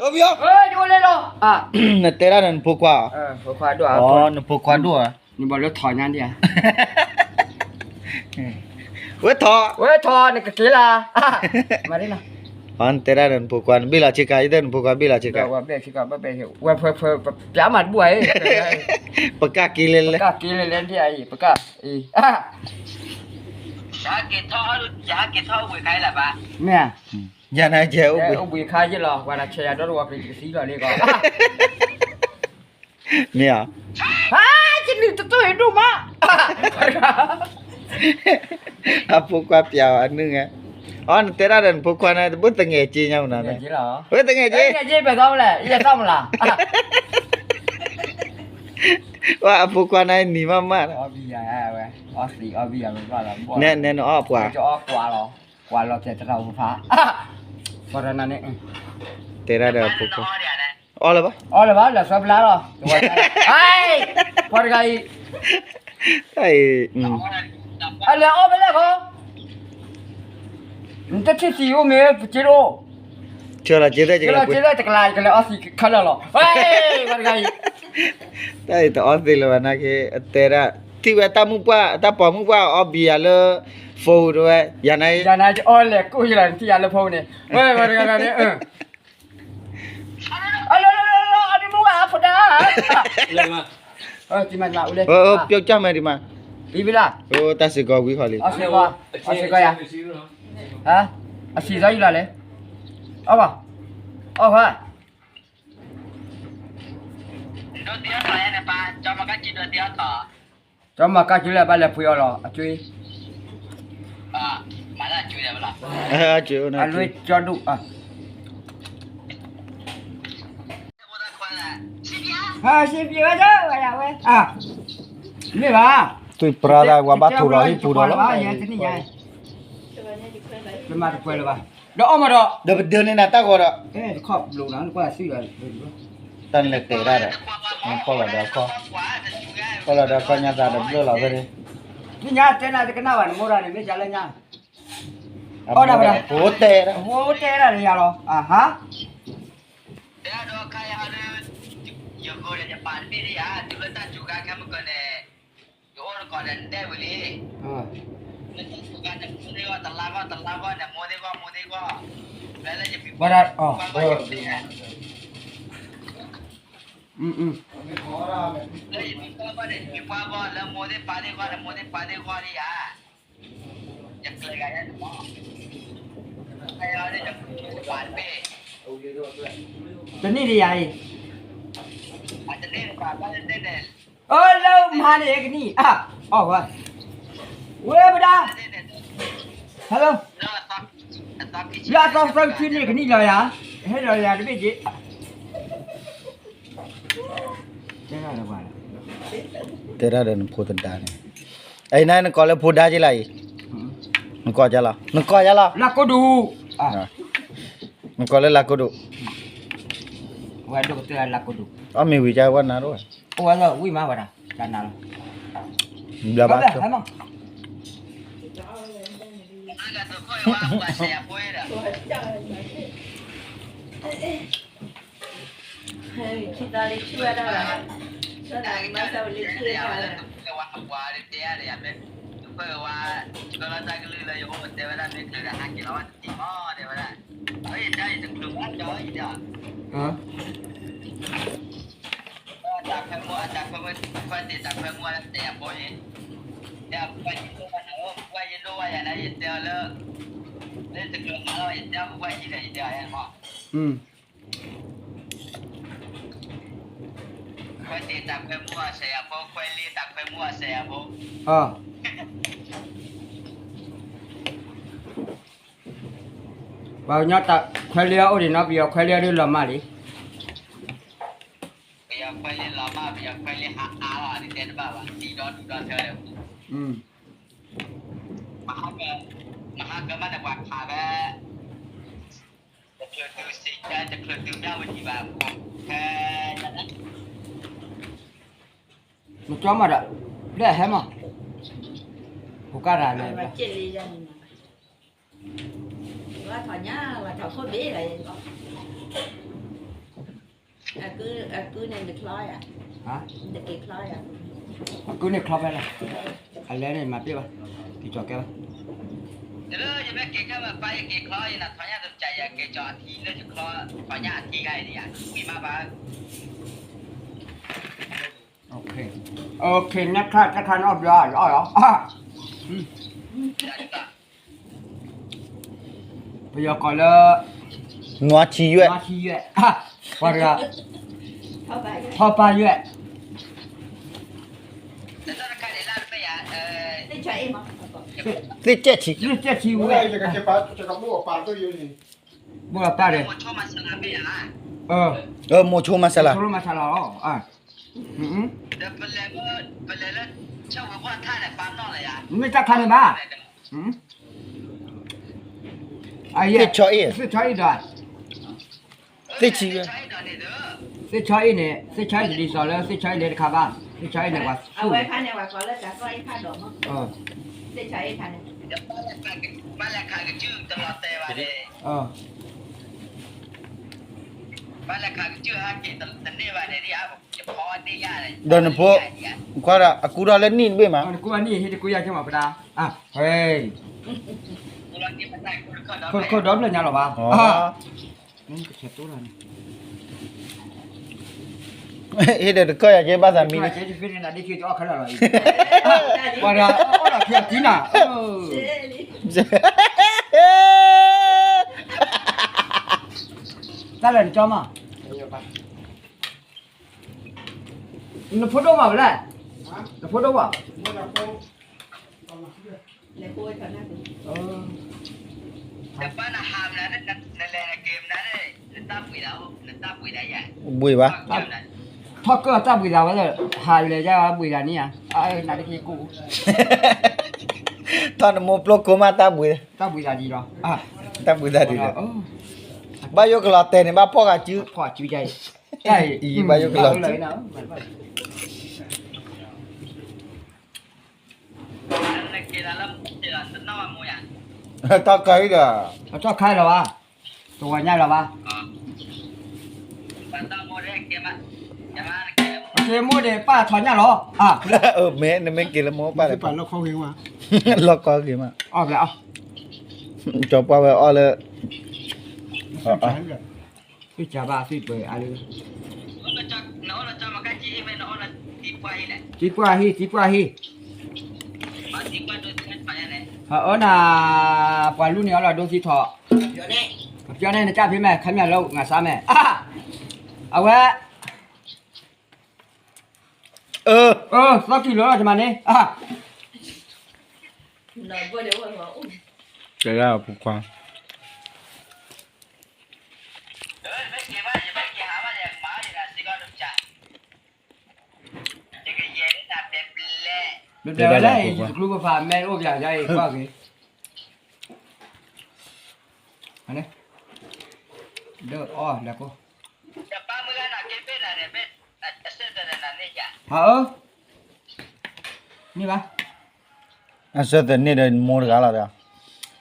Obvio. Yo lên rồi. À. Nè tera nè phụ qua. Phụ qua đùa. Nè phụ qua đùa. Nhưng mà nó thỏi nhan đi à. Weh tho này cái kia là. Mà đi nào. tera nè phụ qua bila chika ide nè phụ qua bila chika. Wa be chika ba be. Wa phơ giá mặt buổi. Peka kilele. Peka kilele lên đi ai, peka. Giá cái thọ buổi khai là bà. Nè. Dạ này chế ông bị khai chứ lo, và là xe đó rồi cái xí rồi đi coi. Nè. Chứ đừng tôi đúng mà. Phụ qua piao anh nương á. Tera nè phụ qua này bớt từng nghề chi nhau nè. Nghề chi là. Bớt từng nghề chi. Nghề chi phải không là, giờ xong là. Wah phụ qua này nỉ mama. Bây giờ bây giờ mình gọi là. Nè nó ọp quả. Cho quả lo chạy tao phá. Còn là này. Tera nè phụ qua. Là ba? Là là sắp lá rồi. Ai! Con gầy. Ai. Là bên đây không? Mình ta thích gì mẹ chế độ. Chưa là chế đây chế đây chắc lại cái là xì khăn rồi. Ai! Con gầy. Đây tao đi là na cái tera. Thì vậy ta muốn qua, ta bỏ muốn qua ở bia là phô rồi. Giờ này là cô gì là thì là phô này. Ơi con gầy này. Đi mua à phụ đã. Lên mà. Thì mà udah. Piao cha mày đi mà. Đi bila. Ta sẽ gọi quý khali. Sẽ coi à? Hả? Sẽ giấy là lấy. Ba. Hả? Đôi tiếng thôi nè bà, cho mà các chị đôi tiếng thọ. Cho mà các chị là ba là phụ rồi, chui. Mà là chui là bà. Chịu nè. Anh nuôi cho đủ à. Xin phía đó, vậy là vậy. Nghe bà. Tôi prada qua bắt thủ rồi phụ đó lắm. Cái mà quay là bà. Đó mà đó. Đợt đưa nên là ta gọi đó. Cái khóc lù nó qua suy rồi. Tân là tệ ra rồi. Có là đó có. Có là đó có nhà ta đập đưa là về đi. Cái nhà tên này cái nào bạn mua ra này mới trả lên nha. Đâu đâu. Hố tệ đó. Hố tệ là gì rồi? Hả? Yo go de Japan đi à, tu lên ta juga kamu kene. Yo còn đến đây với đi. Lên ta juga để mua đi qua tận lao nè mua đi qua. Đây là chỉ. Bà đã Đây mình qua đây mình qua là mua đi qua đi à. Chắc là cái đó. Hay là đây chụp bản về. Tính đi vậy. Tên này bà tên này. Lâu mà này cái gì? Vậy. Quê bà đã. Hello. Là tao sang chuyên này cái gì rồi hả? Hết rồi là nó biết gì? Thế nào là vậy? Tera dan phụ tận đàn. Ấy này nó có là phụ đa chứ lại. Nó có chả là. Là có đủ. Nó có là có đủ. Quê đâu có là có đủ. Mình hủy cha quan nào rồi. Ủa rồi, ui má vào nào. Chán nào. Là bác cho. Thấy không? Kita đi chưa đâu là sao lại mà sao đi chưa là Đặt phải mua là đẹp bôi đi. Đẹp quay video mà nó quay video vậy này hiện giờ lên thực lượng mà rồi hiện giờ quay gì này giờ em họ. Quay tiền đặt phải mua xe bố quay li đặt phải mua xe bố. Bao nhiêu ta khoai liêu thì nó bây giờ khoai liêu đi làm mà đi. Bây giờ quay li làm mà bây giờ quay li hạ rồi thì tên bảo là đi đó chơi được. Mà cái mà được quạt phá cái chơi từ xịt ra chơi từ nhau mình chỉ vào cái Một chó mà đã. Để hết mà. Buka ra này. mà chết đi ra này. Là thọ nhá là thọ khôi bế lại. Aku ni the cloy à, ฮะ the cái cloy à. กูเนี่ยครอบไปละอะไรเนี่ยมาเปี้ยป่ะกี่จอกแกป่ะ เด้ออย่าไปเก็บเข้ามาไปเก็บคล้อยนะถอยหน้าตกใจอย่าเก็บจอดทีแล้วจะคล้อถอยหน้าทีไงเนี่ยมีมาบ้าง โอเคโอเคนะครับจะคันออกยอดอ๋อเหรออ่ะ อย่าดีกว่า พยากรณ์เลย งัวชีရွက် มาทีเยอะอ่ะว่าเรือ Thôi bà. พอปลาเยอะ แต่ถ้าใครได้ลาไปอ่ะĐi cho em không? စစ်ချက်ချီ นี่เจ๊ชี 我 เว้ย 来这个把这个木把都有你。 บัวปลาเลย ผมชอบมาสลับไปอ่ะ မိုချိုမဆလာ โทรมาชะลออ่ะอืม เดี๋ยวเป็นแล้วเช่าว่าท่านเนี่ยปั๊มนอกเลยอ่ะ ไม่จะคันเลยบ้าอืมไอ้เหี้ย စစ်ချောအေး စစ်ချောอีด้ စစ်ချီရွက် ใช้ดอกเนี่ยเด้อ စစ်ချောอีเนี่ยစစ်ချောอีดีสอแล้วစစ်ချောอีเลยคาบ้านစစ်ချောอีเนี่ยว่า Ở quay phan này bà có là cả coi phan đồ không? เออ Đi cho em phan này. เดี๋ยวบ้านแรกขายกันชื่อตลอดแต่ว่าเนี่ย เออ บ้านแรกขายกันชื่อฮะเกตแต่เนี่ยว่าเนี่ยอ่ะจะพอได้ยากเลย ဒန်ဖို့ခွာရအကူရလည်းနိဘေးမှာ กูอันนี้เฮ็ดกูอยากจะมาปะดาอ่ะเฮ้ย กูรักที่มันได้กูก็ดอก คนคนดอมเลยเนี่ยหรอวะ อ๋อ นี่ก็เช็ดตัวแล้วนี่ ဟဲ့တဲ့ကောရကျေပါစာမီ มีเช็ดฟินน่ะดิคิดออกขนาดไหนว่าละอ๋อละเพียกินน่ะเออ ได้เลยจอมาnó phốt đâu mà vậy nó phốt đâu à Để quay phan này. แต่บ้านอาหารนั้นนั่นแหละเกมนั้นเนี่ยตั้งปุ๋ยแล้วตั้งปุ๋ยได้ยัง ဘွေပါ thoát cơ ta bùi nào bây giờ hàiเลยra bùi là ní à ai là cái cụ တန်မိုပလကိုမတာဘွေ ta bùi là gì đó à တဘွေတာဒီ ờ ဘာယောကလာတဲ့နေဘာဖောကကျူ khỏi chịu dây đây Ý, bao nhiêu cái lần lấy chứ? nào นั่นเกมแล้วเกมนั้นน่าว่าโมยัง တကိုင်းတာ nó cho khai rồi ba tụi nhau rồi ba อ๋อบ้านตั้งโมเดลเกมอ่ะอย่ามาเกม ok mua để ba thoải nhau rồi à မဲနမကလမောပါ 这 လေ 把那空瓶嘛， လောကောကီမ ờ vậy à ကြောပါဝဲအော်လေ 是真的。 suy chả ba suy bời ai đi เราจะมากันจีไม่เราตีไปแหละ chỉ qua hi มาตีไปโดยที่ไปไหน ở là quả lúc này là đôi khi thọ Chỗ này. cho nên là cha phía mẹ khám nhà lâu ngả xa mẹ à quê sao kỳ lứa là cho mà đi à Nói vừa đều vừa vừa. ကြရပူခွာ เออไม่เกมว่าอย่าไปเกมหาว่าอย่างมาอย่างสิก็รู้จักจะก็เย็นนะแบบเล่ được rồi đấy lúc mà phàm mẹ ôm nhà đây qua kì anh đấy được là cô จะป้ามือกันนะเกมเป็นอะไรเป็นเส้นแต่นั้นนี่จ้ะ hả đi ba အဆက်တဲ့နေတယ်မောကလာတာ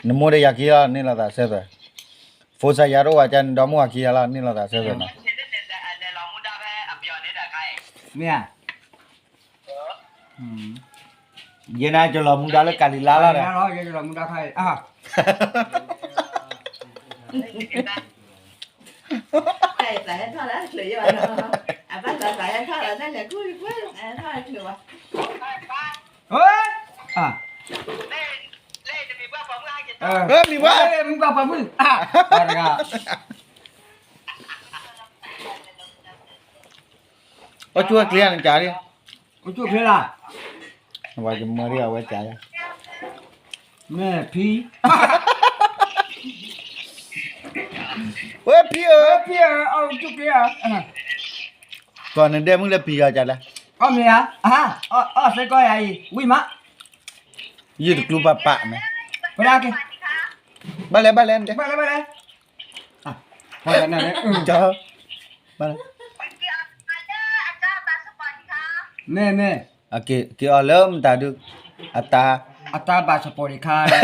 နမောရကီလာနေလာတာဆက်တဲ့ဖိုစာရတော့အကျန်တော်မကီလာနေလာတာဆက်တဲ့နော် เส้นแต่อันเรามุดได้แบบอับยอนนี่ได้ใคร mẹ ရနာကြလောမူဒါလေကလီလာလာတာ đó vậy rồi muốn ra khai à Đây tại thôi đã chửi cho bà nó. À bác là tại thôi làนั่นแหละคุยคุยthôi chửi bà. เฮ้ยอ่ะ เล่จะมีเพื่อนผมง่ายจะ มีว่ามึงบ้าปะมึงอ่ะอะไรกัน အချွတ်ကလျန်ကြားရ กูช่วยเพื่อนล่ะ ဘာကြမရီအဝဲကြားရ แม่พี่ ဝဲဖီအ พี่เอาจุกเพี่อ่ะ ကောနေတဲ့မှုလည်းဖီကကြလား อ๋อเมียอ่ะอ๋อใส่ก้อยไอ้วิมะ ရစ်ကလူပပမယ် ไปได้กี่ ဘာလဲတဲ့ ไปเลยอ่ะพอแล้วนั่นเลย ကြောဘာလဲ แม่ โอเคကီအလုံးတာဒုအတာ อัตราบาสปอร์ตค่าเลย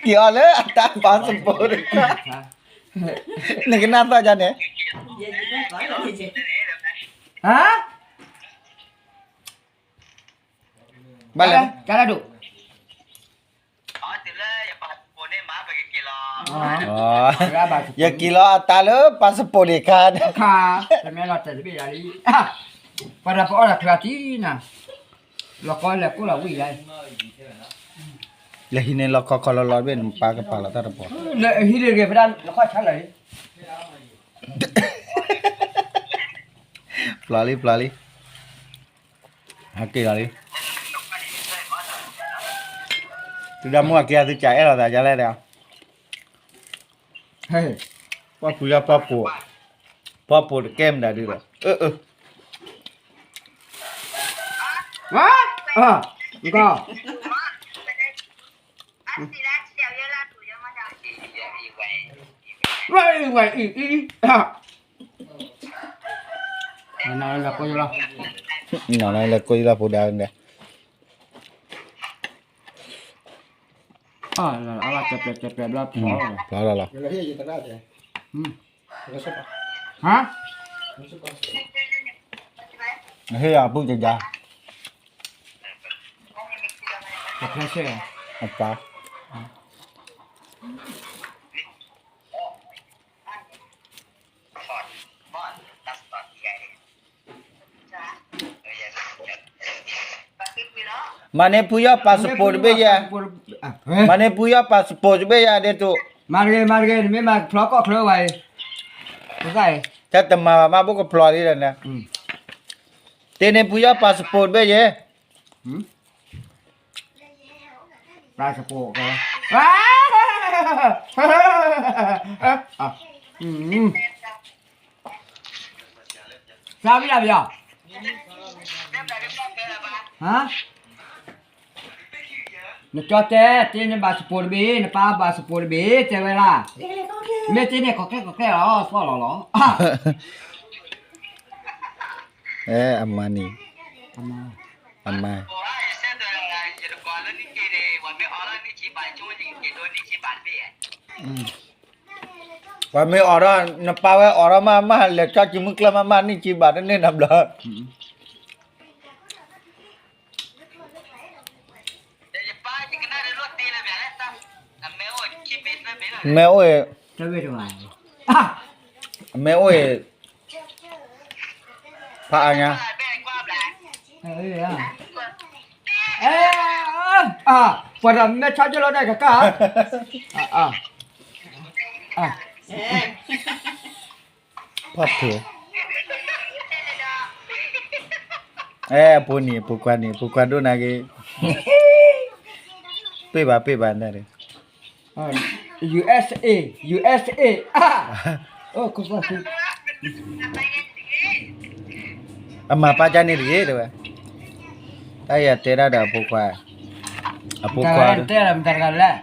ကီအလုံးအတာပါစပေါ်နကနာတော့ကြနေ เก Phải là gì? Hả? บ้านเลย Trả lại đủ. อ๋อติดเลยอย่าปาโปนี่มาไปกินหรอ อ๋อ Ra bà อย่ากินแล้วตาเลยพาสปอร์ตอีกคัน Kha, la mia lotta di via lì. Ah! Guarda poi la creatina. Lo colle con la guida. แล้วทีนี้เราขอเราลอยเป็นปลากระป๋าแล้วตาตะปอ Le hile che però lo fa c'ha lei. ปลาลิฮักกี้อะไรtu dah muak kia tu chạy rồi ta trả lại đâu Hey. pa puya pa pu kem dah đi rồi What? Ah, enggak. อันที่ร้านเสียวเยอะละถูกเยอะมากจังอีไว้ Wait, ah. Mana la coño la. nào này là coi là phụ đạo nè Ah, la cepet la. là Yo le dije, yo te la dije. Yo sepa. Hả? Yo sepa. thế à bước chân ra Cepet xe. apa ถอดบอดตัดตอดใหญ่จ้าปักกิ๊บมีเนาะ mana puya passport be ya mana puya passport be ya dia tu Marge, me ma flok có khlo vậy. Có cái. chắc tầm mà bố có plot đi rồi nè tên này puya passport be ya Ra sập bộ kìa. Sao bây giờ?เริ่มได้เริ่มได้แล้วป่ะ Hả? Nó cho tê, tên này bà support bì, nó pa bà support bì, tê vậy là. Mẹ tên này có cái đó, sao lỏ. eh amani amma บอกว่าอย่าเส้นตัวอะไรอย่าดูก่อนแล้วนี่กี่เดย์วันไม่ออกแล้วนี่ชี้บานช่วงจริงกี่โดนนี่ชี้บานเบี้ย và mấy ở đó nó bao cái ở đó mà là cho chỉ mức là mà ni chỉ bảo nên làm đó เดี๋ยวจะป้าจะกันได้รถตีเลยแบบนี้ตั้งทำแมวคิดเป็นนะเป็น mèo ơi Tê vậy rồi. mèo ơi phá nha แบ่งความแหละ Pada mẹ cho nó đây cả. phát thừa eh pu quan đó là cái pe ba đây USA. Oh, kok satu. amma pa cha ni ri rồi ai ya tera da pu qua đó Tera bentar kan lah.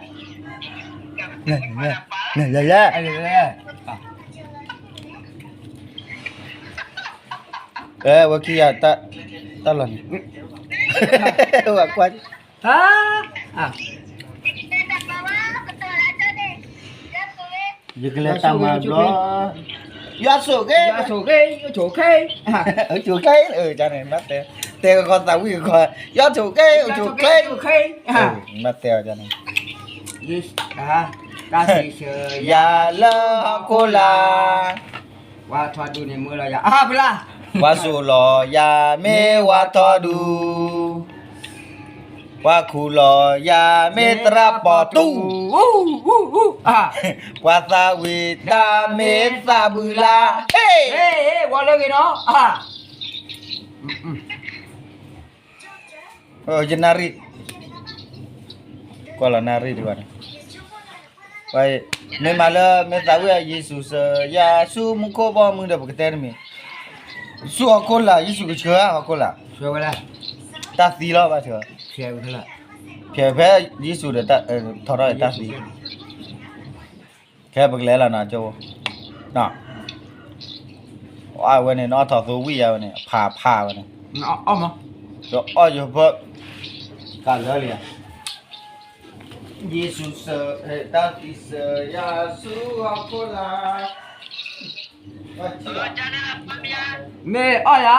nè ya wa kia ta lần wa qua Hah? Dikle sama bro. Ya số cái. Chỗ cái. Ở chỗ cái, cha này mất tiêu. Tiêu con tao quý con. Ya chỗ cái, ở chỗ cái. Mất tiêu cha này. Yes. Kasih Ya la cola. Wah, tuan dunia mula ya. Bila. Wa su lo ya me wa to du. Wa khu lo ya me tra po tu. Wa sa wi da me sa bu la. Hey, Wah lagi no. oh jenari. Qua là nari di mana? Vậy, nên mà là mình giáo với Jesus, ya su muốn cô bao mình được cái tên mình. Su học cô là Jesus cái chứa học cô là. Siapa lah? Ta xí lo bao chứa. Siapa lah? Phía phía Jesus để ta thọ ra ta xí. Cái bậc lẽ là nào châu. Nào. Ai vậy này nó thọ số quý vậy này, phà vậy này. Om ah. Rồi ôi giờ vợ. Cả lỡ liền. Yesus ta is ya su học cô là. จ้าเนี่ย me aya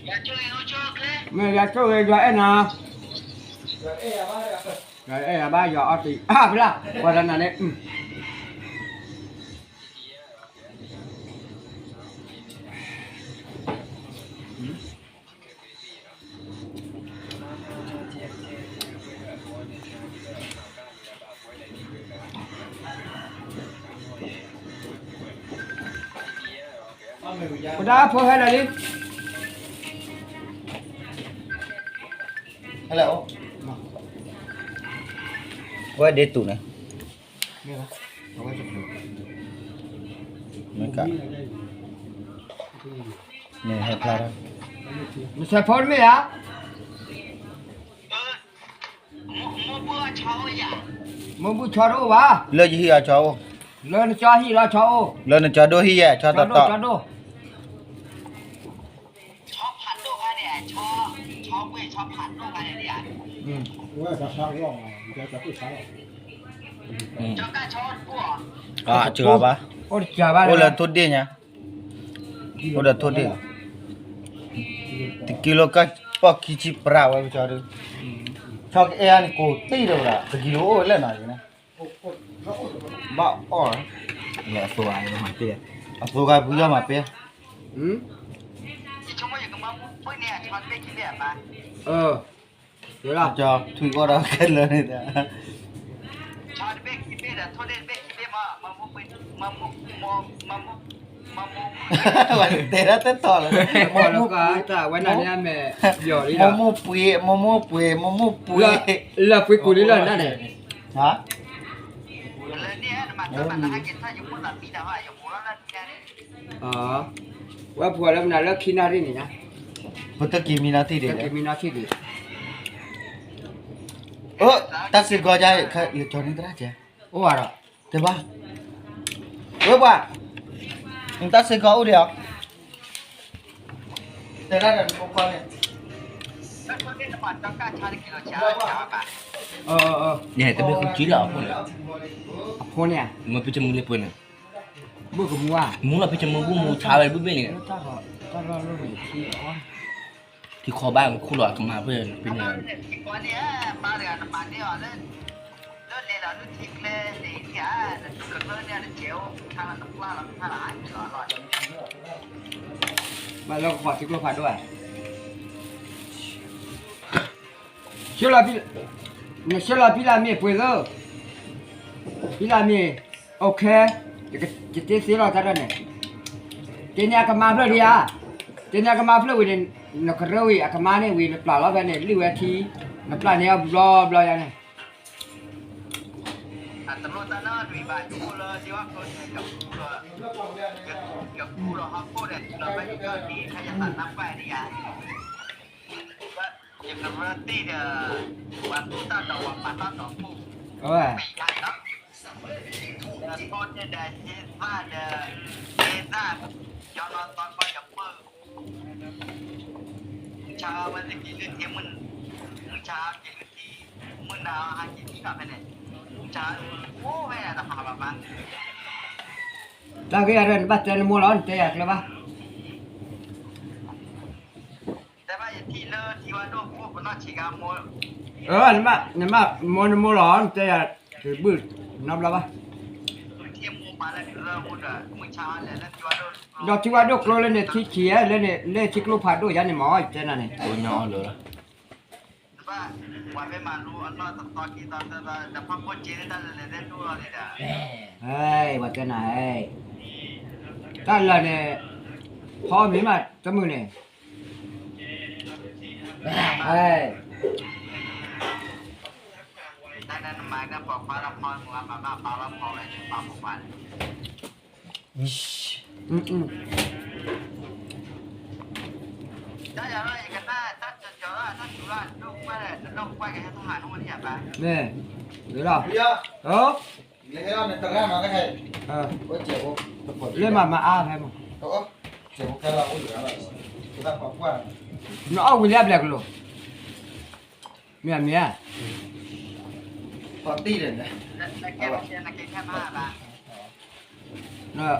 อย่าช่วยเขาช่วยเลย me ya cho ge ya na ya ba ya ati bla wa na ne Dah apa hal ni? Hello. Where did tu ni? Ni lah. Awak cakap. Mereka. Ni hai Clara. Mesti phone me ya? มัวบัวชาวอย่า Mau bu charo ba? Lo ji hiya chao. Lên cho hi la chao. Lo na cha do hiya cha ta ta. Chado. ชอบผัดโลกอะไรเนี่ยชอบเว้ยชอบผัดโลกอะไรเนี่ย 我也在杀肉嘛，你在这会杀肉。 ชอบการชอบบัว Ah chưa ba. Oh cha ba. Oh là tốt đi nha. Oh là tốt đi. Thì kilo ka pa kichi pra wa cha được. Cho cái e này cổ tí đâu là cái kilo ôi lên này nè. Bạo ỏ. Là số ai mà pe. À số ai bây giờ mà pe. ที่ชมว่าอย่างกับมาปุ้ยเนี่ยชอบไปกินเนี่ยมา Được rồi. Cho thui có đó kết lên này. ชอบไปกินเนี่ยโทษเด็ดไปกินเนี่ยมามุกไปมามุก Vậy tê đó tết to là. Bỏ nó cả ta quay này nha mẹ. Giờ đi Momo nào. puye, momo puye, momo puye. Là quý cú đi lên đó này. Hả? เลยเนี่ยมันถ้ากินถ้าอยู่บนหลังมีแต่ว่าอยู่บนหลังแค่นี้ Qua phùa lâm nào lớp khi nào đi nhỉ? Bữa tới kỳ mình thì Cái để. mình nói đi. Ta sẽ gọi ra lựa chọn những cái đó chứ. Ô à rồi. Thế ba. Ba. Chúng ta sẽ có được. Thế ra là một con này. แล้วคนที่สมัครต้องการชาติกิโลช้าป่ะ Ni hai tapi aku cila pun. Phùa nè. Mu pecah mula pun. Bữa của mua à? Mula pecah mu thawal bebe ni. Ta rồi lúc này khi đó. Thì kho ba aku keluar ke mana pun แล้ว punya. ที่ก่อนเนี่ยมาเรียนมาเนี่ยแล้วเรียนแล้วทิ้งเลยเนี่ยก็เนี่ยเจียวทางตะกร้าแล้วทางไหนอร่อย Mà lo khỏi thì lo phải đâu à? Chưa là bị nè chưa là bị làm mẹ quên rồi. Bị làm mẹ. Ok. Cái tên xí lo ta đây này. Tên nhà cái má đi à? Tên nhà cái má phơi vì nó cái rơi à cái má này vì nó plá lo về này lưu thì nó plá này blo vậy này. ตำรวจตาหน้าดูบ้านกูเลยที่ว่าคนกับกูเลยกับกูเราเขาพูดเนี่ยเราไปที่เกิดที่ขยันน้ำไปเนี่ยว่าอย่างกับว่าตีเดียวันตู้ตาดอกวันปาตาดอกกู Ôi. ปีใหญ่เนาะแล้วโทษเนี่ยเดี๋ยวเจ๊ว่าเดี๋ยวเจ๊ซ่าย้อนตอนไปกับมือชาวันจะกินเรื่องที่มึงชากินที่มึงดาวหากินที่กับไปเนี่ยชาโอ้ไม่ได้ทำแบบนั้น Tao cái này bắt chân mua lon chơi à ba. แต่ว่าอย่างที่เลิศที่ว่าโดนพวกมันนอกฉีกาโม Nếu mà mua lon chơi à thì bự năm là ba. เทียมมูมาแล้วเริ่มพูดอ่ะมึงชาเลยแล้วที่ว่าโดน Đó chỉ qua đốt lô lên này thì chia lên này lên chiếc lô phạt đôi giá này mỏi trên này. Oh nyawa lho. ว่าวันไม่มารู้อันนอกตอนที่ตอนแต่พักคนจีนได้เลยได้ดูเลยอ่ะ Ê, bà trên này. Ta là này khó mấy mà tấm mưa này. Ê. ดังนั้นมาก็บอกปาราพรมาปาราพรเลยปาบุกวัน ถ้าอย่างไรกันถ้าจะเจอถ้าจุฬาลูกไม่ได้ลูกไปกับทหารทั้งหมดเนี่ยป่ะ Nè. Được rồi. Bây giờ. Ơ. Lấy cái đó này tao ra nó cái này. Có chịu không? Lên mà a phải không? Có. Chịu cái là ôi giời ơi. Chúng ta bỏ qua. Nó ông lẹp lẹp luôn. Mẹ mẹ. Còn tí rồi này. นักเก็ตแค่5 บาท Nó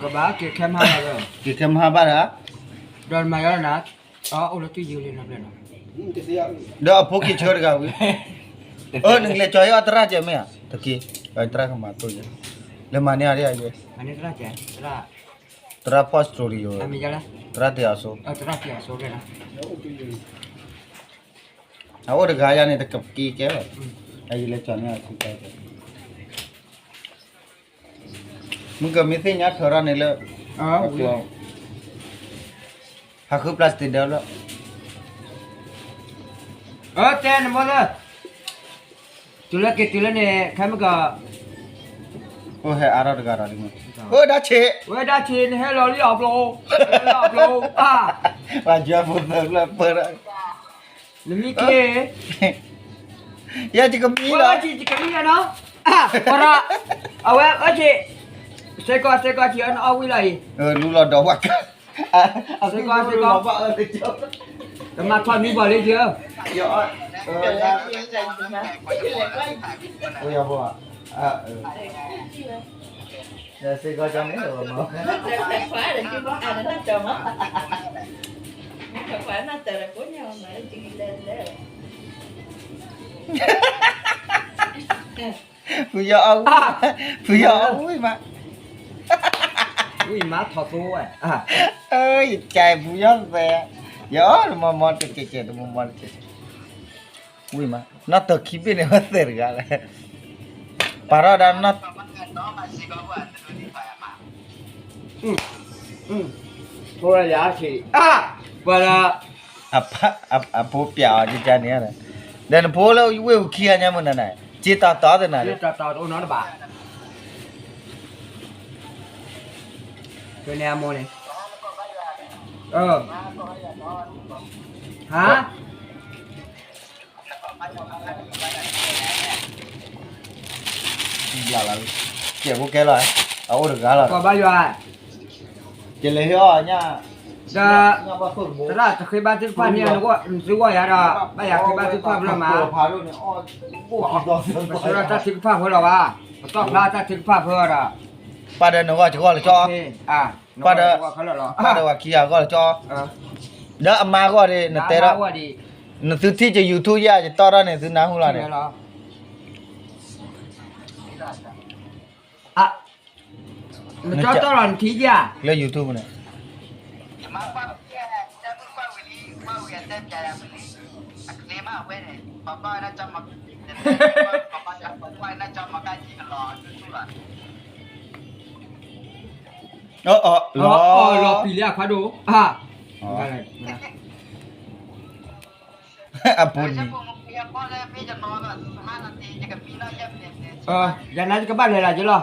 ก็บ้าเก็บแคมห้าเลย กี่คำห้าบาทฮะ เดินมาแล้วนะอ๋อโอ้แล้วที่ยืนเลยนะเพื่อน จะเสีย เดี๋ยวพวกกี่เชิดกันหนึ่งเลยจอยอัตราเจมั้ยตะกี้อัตราขมาตัวเยอะเลยมันเนี่ยอะไรอ่ะ อันนี้ตราแจ๋ตรา ตราพอสตอรี่อยู่ อันนี้อะไร ตราเดียโซ ตราแจ๋โซ่เลยนะ เอาเด็กกายานี่ตะกับกี้แก่ไอ้เลยจอนเนี่ยสุดท้ายมึงก็มีสิ่งนี้เท่าไรนี่เลย อ๋อ หักคือพลาสติกเดียวแล้ว เต้นมาเลยตุลาเกตุลาเนี่ยใครมันก็ โอ้เฮ้อาราดการาดิมั้งโอ้ดัชเช่ เวลาชินให้เราเรียบโลว่าจะพูดแล้วเปิด นี่มีเก ยาจิกมี ว่า ละ จีจิกันนี่เนาะปะระเอาไว้จีเสกว่าที่อันเอาไว้เลย รู้ละดอกว่าเอาสิก่อนสิก่อนว่าเดี๋ยว แต่มาทอดมีบ่เลยเยอะ เยอะCái này chuyện gì mà? Cái này quay. โอ้ยบ่จะสิก่อนจังนี่หรอมั้ง Nó chặt khóa để chứ có ai nó chờ mất. Chặt khóa nó chờ là của nhau mà nó chỉ lên đấy. ผู้ยอผู้ยออุ้ยมา อุ้ยมาถอดตัวเอ้ยใจผู้ยอแซ่ยอมามอนเก๋ๆมามอนเก๋อุ้ยมาน่าตะคิดเนี่ยว่าเสร็จกันแล้วปาราดานน่า โทรยาสิเวลา อ่ะผู้เปียจิจานี่นะเดินผู้แล้วเว้ยขี้อันยังมันน่ะจิตตาตาเดน่ะ เรียกต่อโอ้น้องบ่าเป็นแนวโมนี่ฮะ อย่าละเจ็บพวกแกเลยเอาดึกกันละ ก็บ้าอยู่อ่ะ เจเลยเหรอเนี่ย จะจะเคยบ้านที่ฟ้าเนี่ยนึกว่าซื้อว่าอย่างไรไม่อยากเคยบ้านที่ฟ้าเรื่องมา พาลูกเนี่ยอ๋อโอ้คิดดอก ซื้อจะถึงฟ้าเพื่อเราว่าต้องลาจะถึงฟ้าเพื่อเรา ป้าเดินก็จะก็เลยจ่อ ป้าเด้อเขาเลยหรอ ป้าเดินว่าขี้ก็เลยจ่อเด้ออามาก็เลยนเตระ ว่าดี นซื้อที่จะ YouTube ยาจะต่อแล้วเนี่ยซื้อน้ำหุ่นละเนี่ย มันจะต้องรอนทีจ้ะ เรื่อง YouTube เนี่ย รอปีเรียกเขาดูอะไร อ่ะปุ่น อย่างนั้นก็บ้านเลยล่ะจ๊ะล่ะ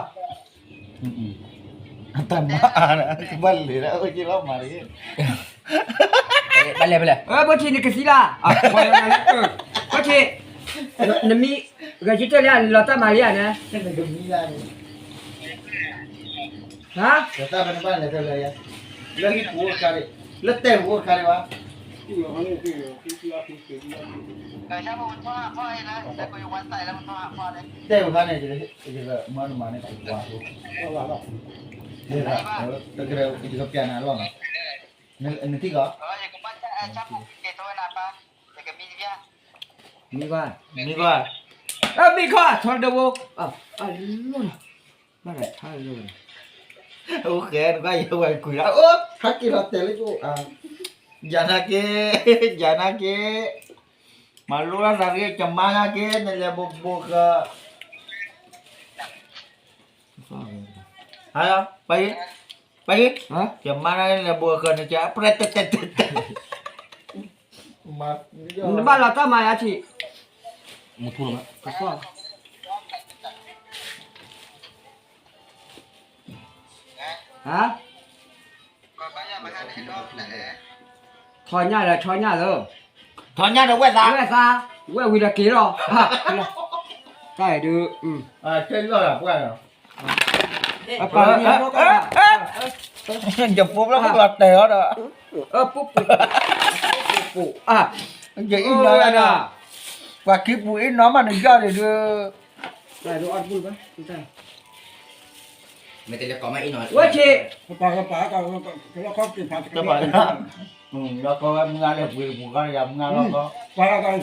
แต่มานะบ้านเลยนะกินเหล้ามาเลย ไปเลย บางทีนี่ก็สิล่ะพอแล้วนะบางทีนี่มีก็จิตเรียนเราตั้งมาเรียนนะ นี่เป็นก็มีอะไร ฮะ แต่ถ้าเป็นบ้านเลยเท่าไหร่อะเรื่องที่พูดกันเลยแล้วแต่พูดกันเลยวะ ที่อยู่ข้างนี้ที่อยู่ที่อาทิตย์ที่อาทิตย์ แต่พูดกันเนี่ยจะมันเนี่ยถูกกว่า ก็ว่าเรา เนี่ยละแต่ก็จะเปลี่ยนอะไรบ้างนี่ที่ก็ มีว่า นี่ก็ มีข้อทนเดวลุ่นบ้านไหนท่าลุ่น โอเคก็ยังไงคุยแล้วโอ้ฮักกี้เราเตะเลยกูjangan ke malu lah lagi cemana ke nilai bubuk ke ayo pagi cemana nilai bubuk ke ni cak pret matบ้านเราตั้งมาอาชี มึงพูดมั้ย ก็ฟ้องฮะถอนหน้าเลยถอนหน้าเลย thornya đâu quét ra เว้ยซาเว้ยวิลากีหรอใช่ดูtrên rồi à quét rồi ไปนี่ chụp phút nó không lọt đèo đó ปุ๊บปุ๊บvậy in nói anh à và cái bụi nó mà đừng cho để đưa ได้ดูอัดบุญไปใช่ ไม่แต่จะก่อไม่อีกหน่อย ว่าชี ปากปากก็แล้วเขากินผัก จะไปนะแล้วก็มึงอะไรกูกูก็ยังงานแล้วก็ ปากกัน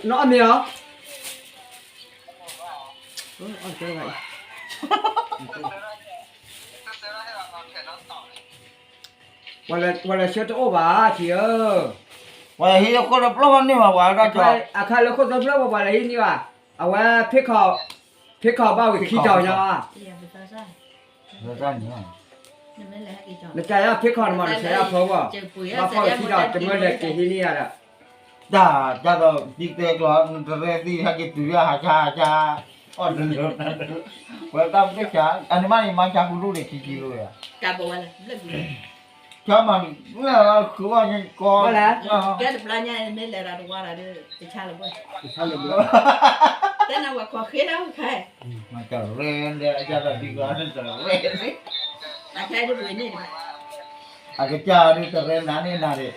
nó ăn gì hả ăn cái này Hoặc là sữa chỗ bà chị ơi ว่าเฮียคนละปล้อนนี่มาว่าก็จอ khai là con tấm lớp bà là như à à qua phía khảo bao cái khí trò nhau à เรียนไปซะซะ เรื่องนี้ นี่ไม่แลกี่จอ là chạy à phía khảo mà nó sẽ áp phóng à เจอปุ๋ย mà phóng khí trò cho mới là cái gì à đó จ้าก็ดิเตกรอนเรซีฮักตุยาชาอ่อนเรื่องนั้นว่าตามเด็กชาอันนี้มันมาจากกูรู้เลยคิดเลยอ่ะ กาบอกว่าเลิกเลย ชามันคือว่ายังก่อน แกจะปลาเนี่ยไม่เลยเราดูว่าเราดูจะชาเลยบ่ ทำเลย แต่น่าว่าขอเคล็ดเอาใคร มันจะเรนเดี๋ยวจะดีกว่านั่นจะเรนนี่ อาใครดูปุ๋ยนี่ อาจจะจ้านี่จะเรนนั่นนี่นั่นเลย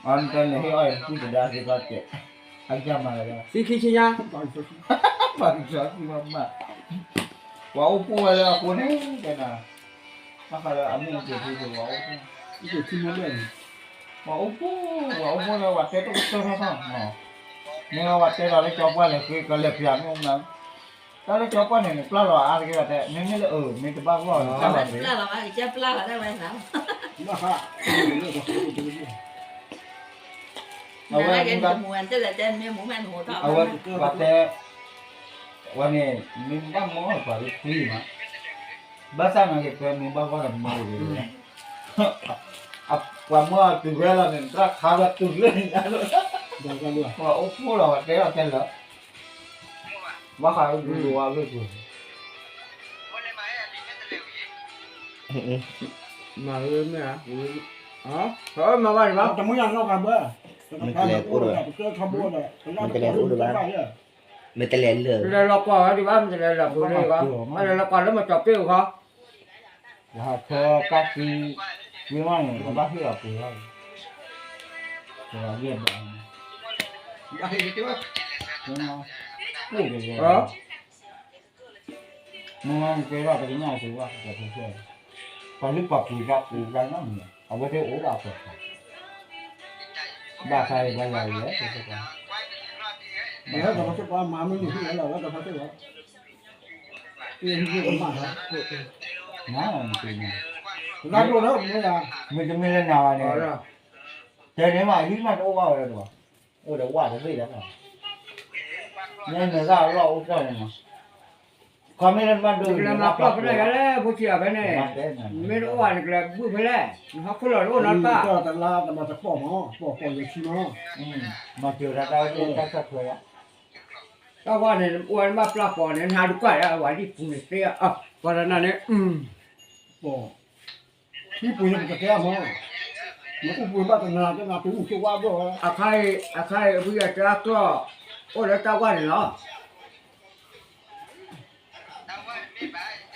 อันนั้นนี่ไอ้ที่จะได้สิบาทเจ้อาจจะมาเลย xí khí chi nha ฟังจากที่มาว้าวปูอะไรอ่ะคนนี้กันนะมาขายอันนี้จะพูดว้าว นี่คือมันเลย ว้าวปูเลยวัดเจ้าต้องเจ้าท่านเนาะเนี่ยวัดเจ้าเราได้จอบว่าเลยคือก็เรียกพยานงนั้นถ้าได้จอบว่าเนี่ยปลาหล่ออะไรก็ได้เนี่ยนี่ไม่จะบ้าว่าจะแบบนี้ ปลาเราอ่ะจะปลาเราได้ไว้แล้ว นะฮะ เอาไว้ กิน กัน หมูอันจะได้เต้นมีหมูแม่หมูทอด เอาไว้วัดเจ้าวันนี้มีบ้างมั้งกว่าที่คุยมาบ้าสร้างอะไรก็มีบ้างว่าทำมาเลยอ่ะว่าเมื่อตื่นเวลาเนี่ยรักขาแบบตื่นเลยนะ ดังกันด้วย ว่าโอ้พูดเราเดี๋ยวเต้นแล้วว่าใครดูว่าเรื่องกู mà ướm nè hả thôi mà bà đi แต่ไม่ยังนอกกันเบ้อมันจะแหลกอุดเลยมันจะแหลกอุดเลย ไม่แต่เล่นเลย đây là quả đi bà mình đây là bữa đây có mà đây là quả nó mà chọc tiêu không ว่าเธอกักที่วิมานของบ้านที่เราปลูกเราเรียนแบบ ได้ที่ว่า นั้นพูดเลย ờ มันเคยว่าเป็นง่ายสุดว่าแต่เพื่อนตอนนี้ปรับปรุงกับปลูกกันนั่นเนี่ยเอาไว้ที่โอ้ดาวเปิดบ้าใครบ้าใหญ่เลยทุกคน แล้วแต่เขาจะว่ามาไม่อยู่ที่ไหนเราแล้วแต่เขาจะว่าที่ที่คนมาครับ น้ามันเป็นไง ร้านโดนแล้วไม่ยัง มันจะไม่เล่นนาเนี่ย ờ rồi เจอเนี่ยมายิ่งมันโอ้ว่าเลยตัวโอ้เดี๋ยวว่าจะไม่ได้หรอเนี่ยเนื้อเราโอ้ก็ยังไงความไม่เล่นมันดู làm lọc lọc cái này cái đấy bố chị ở bên này mấy đứa hoàn là vui phải đấy nó không là đứa nó ก็ ta แต่ลาแต่มาจะปอกหม้อปอกอย่างชิมหม้อ มาเจอเราได้ได้สักเลยอ่ะ tao qua này uống mà lọc bỏ này hai đứa quậy à quậy đi phun này kia à qua đây này ปอกที่ปุ๋ยมันจะแก้หม้อมันก็ปุ๋ยมาแต่นานจะมาปุ๋ยมันจะว่าด้วย à khai bây giờ cha cho ôi đấy tao qua này nó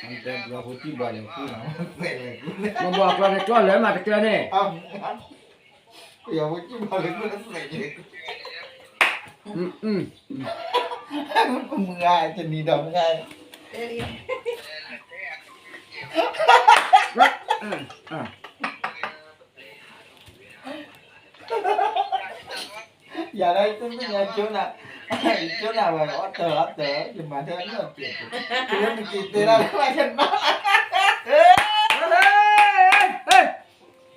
มันจะเราพูดที่บ่อยอย่างพูดเนาะเป็นเลย mà bỏ qua này cho lấy mà cái kia này อ้าวอย่าพูดที่บ่อยเลยกูจะใส่เลย มึงไงจะหนีดอกไง อย่าได้ตึ้งอย่าchỗ nào mà nó tớ nhưng mà thế nó chuyện thì nó chỉ từ ra lại chân mắt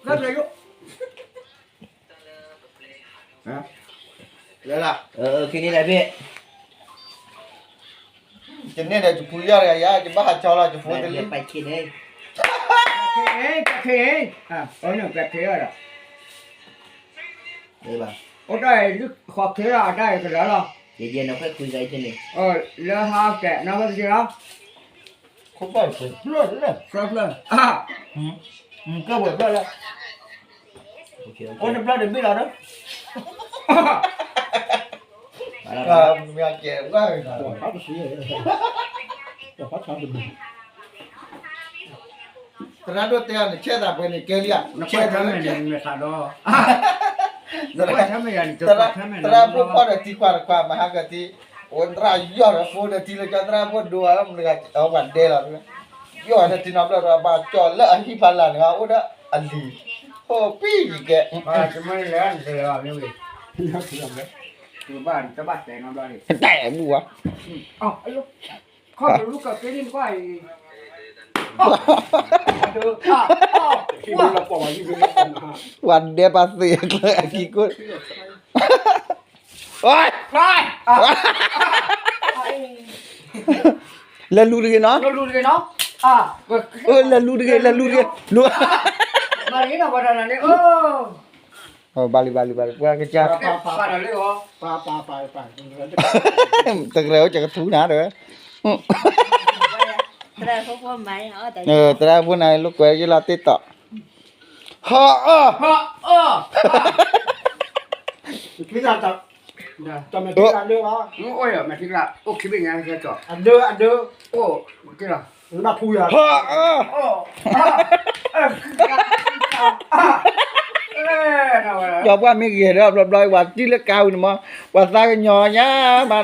rất là yếu đấy là คืนนี้แหละพี่ cho nên là chụp phun ra này ya chụp bắt cho là chụp phun เดี๋ thì ยวไปคิดให้ cà phê à có nhiều cà phê rồi đó เดี๋ยวบ่า ở đây nước khó thế là ở đây cái đó đâu เดี๋ยวเย็นเราค่อยคุยกันอีกทีหนึง lỡ ha kẻ nó có gì đó không phải phải luôn đấy sắp lên à cơ buổi cơ là โอเค ôi nó đến biết là đó มาแล้ว mẹ trẻ quá ปอกเขาจะเสียแต่เขาทำเป็น thật ra đôi tay này chết là bên này kia đi ạ nó chết quay thế thăm này mình người thả đó thật quay thăm mình ra bố con là tí qua mà hai cái tí Ondra yo la phone ti la chandra pun dua am dekat awan de la. Yo ada tinap la ba chol la hi pala nga oda ali. Ho pi ke. มาจะไม่แล้วเดี๋ยวนี่เว้ย Ya sudah dah. อยู่บ้านจะบ้านแต่งน้ำร้อนนี่ แต่บัว อ๋อไอ้ลูกข้อลูกกับเกลินก้อยดูอ่ะ Ini lapor lagi dia nak. วันเดียวปาเสียเลยกี่กุโอ้ย ร้อยอ่ะ แล้วรู้ดิเนาะ เราดูกันเนาะอ่ะ แล้วรู้ดิรู้ มาอย่างนี้นะวันนั้นนี่บาลีว่าก็จะ ป้าเราเลยเหรอ Pa. ตึกเร็วจะกระทู้นะเด้อ Đây không có máy hả? Tại แต่ละพวกนายลูกแกจะลาติดต่อฮะ Kita tak. Tak mesti ada ah. โอ้ยมาทิ้งละโอ้คิดเป็นไงแกจอด Ada. โอ้คิดละ Nak puya. ฮะ โอ้น่าว่า ยอมว่าไม่เกี่ยวกับรอยวัดที่ละเก้านี่มั้งวัดตากันยอญามา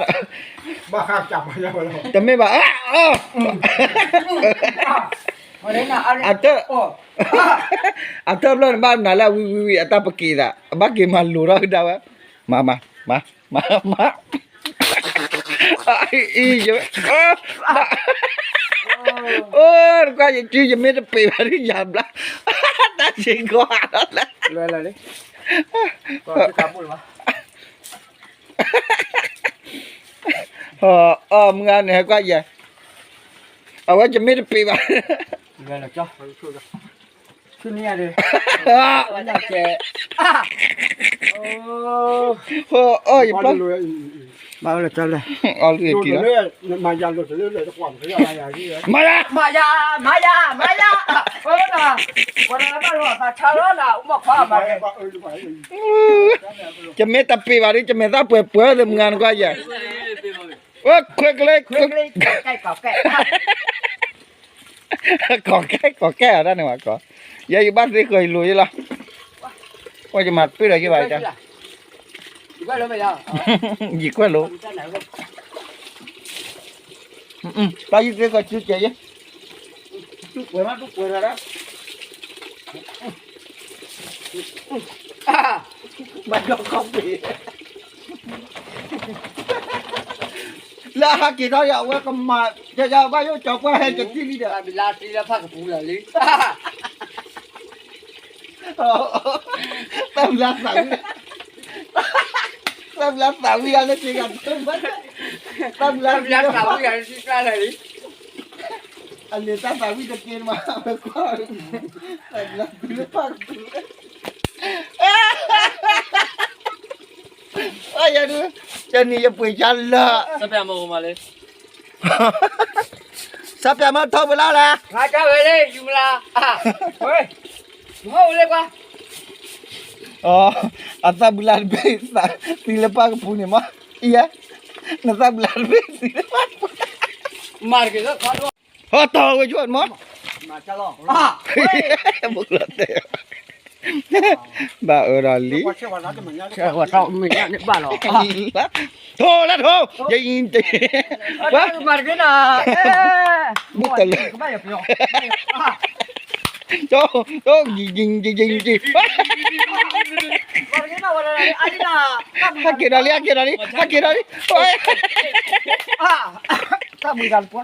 Bakar cap aja kalau. จะไม่บอกวันนี้นะอัน อาเตอร์อาเตอร์เล่นบ้านไหนแล้ววิอาตาปกีดะบักกี้มาลูรอดาวะมาอีเยอะโอ้ยก็ยังจีจะไม่ได้ไปมาที่ยามละตาเชิงกว่าแล้ว เลยเลยดิก็จะกลับบุญวะ มึงอ่านเนี่ยก็อย่าเอาไว้จะไม่ได้ปีบ เลยเลยจ้ะชุดนี้เลยวันนี้แกโอ้อย่าปล้น มาเลยจ้ะเลย เอาเรื่องกี่แล้ว มายันรถเรื่อยๆตะกวางเขาอะไรอย่างนี้ มาละ มายาเออน่ะวันนั้นมาหลอดมาชาล้อน่ะอุ้มข้ามา จะไม่ตัดปีบาริจะไม่ตัดเปื่อยเลยมึงอ่านก็อย่าคุยกันเลย ใกล้กับแก ขอแก้ได้หนึ่งว่าก่อนยายอยู่บ้านที่เคยลุยละว่าจะมาปีอะไรกี่ใบจ้ะ ก็เลยไม่ได้ หยิกว่ารู้ไปยึดเรื่องก็ชุดเจ๊ชุดเปื่อยมากชุดเปื่อยแล้วมันยกเข้าปีแล้วหากี่เท่าอย่างว่าก็มาจะว่าโยจอกว่าให้จากที่นี่เด้อ บิลาตีแล้วพักกับปูเลยลิ เต็มละสามวิแล้วจริงกันเต็มละ บิลาสาวอย่างที่กล้าเลยลิ อันนี้ตั้งแต่วิจะกินมาแล้วก็แต่ละปีละพักอย่าดูจะนี่จะป่วยจันละ Sampai mau rumah le. สับแต่มาทบไปแล้วแหละ มาจ้าเลยอยู่ละเฮ้ยเข้าเลยกว่า อ๋ออัตราบุลาร์เบสตีละพักพูนี่มาiyaนัตราบุลาร์เบสตีละพัก มาร์กิก็ขอโทษ oh tahu gue jual mah มาจ้าลอง bukan deh Mbak Orali ว่าเชื่อว่าเราจะเหมือนกัน เชื่อว่าเราไม่ได้ในบ้านหรอก Thôi là thôi Vậy nhìn chị ว่ามาร์กิน่ะ Bukan lah ไม่อยากยอม Cho nhìn chị มาร์กิน่ะวันนั้นอันนี้น่ะ Hakir Ali Oi ถ้ามือกันกว่า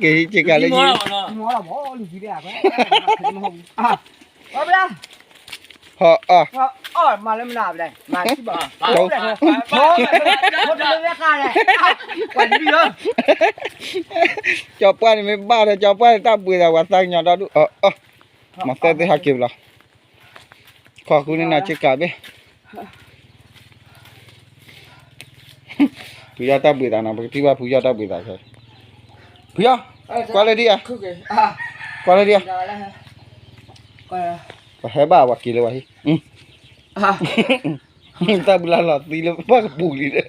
Kì chị cả là gì หมอละหมอลูกจีเดียไปเอาไปละ Họ อ๋อมาแล้วมันหนาไปเลยมาที่บ้านโอ้โหคนเลี้ยงข้าเลยวันนี้เยอะ Cho qua thì mới ba rồi cho qua ta bùi là quả xanh nhỏ đó đủ Mà tay tới hakir là Khó khu nên là chị cả biết Phụ gia ta bùi ta nào Tí ba phụ gia ta bùi ta thôi Phụ gia Qua đây đi à Qua đây đi à Có hé bà wakil lah wahi Ta bulan lah Tila pa buli deh